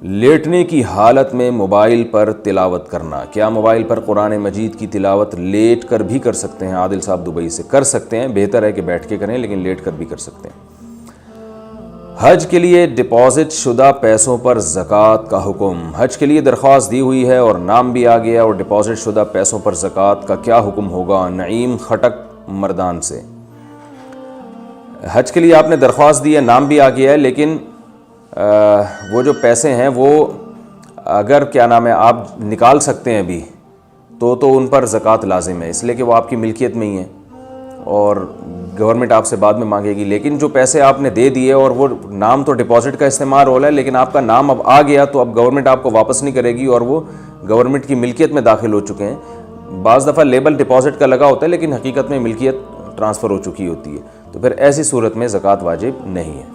लेटने की हालत में मोबाइल पर तिलावत करना। क्या मोबाइल पर कुरान मजीद की तिलावत लेट कर भी कर सकते हैं? आदिल साहब दुबई से कर सकते हैं, बेहतर है कि बैठ के करें, लेकिन लेट कर भी कर सकते हैं। हज के लिए डिपॉजिट शुदा पैसों पर ज़कात का हुक्म। हज के लिए दरख्वास्त दी हुई है और नाम भी आ गया और डिपॉजिट शुदा पैसों पर ज़कात का क्या हुक्म होगा? नईम खटक मर्दान से। हज के लिए आपने दरख्वास्त दी है, नाम भी आ गया है, लेकिन वो जो पैसे हैं वो अगर क्या नाम है आप निकाल सकते हैं अभी तो उन पर ज़कात लाजिम है, इसलिए कि वो आपकी मिल्कियत में ही है और गवर्नमेंट आपसे बाद में मांगेगी। लेकिन जो पैसे आपने दे दिए और वो नाम तो डिपॉजिट का इस्तेमाल हो रहा है, लेकिन आपका नाम अब आ गया तो अब गवर्नमेंट आपको वापस नहीं करेगी और वो गवर्नमेंट की मिल्कियत में दाखिल हो चुके हैं। बाज़ दफ़ा लेबल डिपॉजिट का लगा होता है, लेकिन हकीकत में मिल्कियत ट्रांसफ़र हो चुकी होती है, तो फिर ऐसी सूरत में ज़कात वाजिब नहीं है।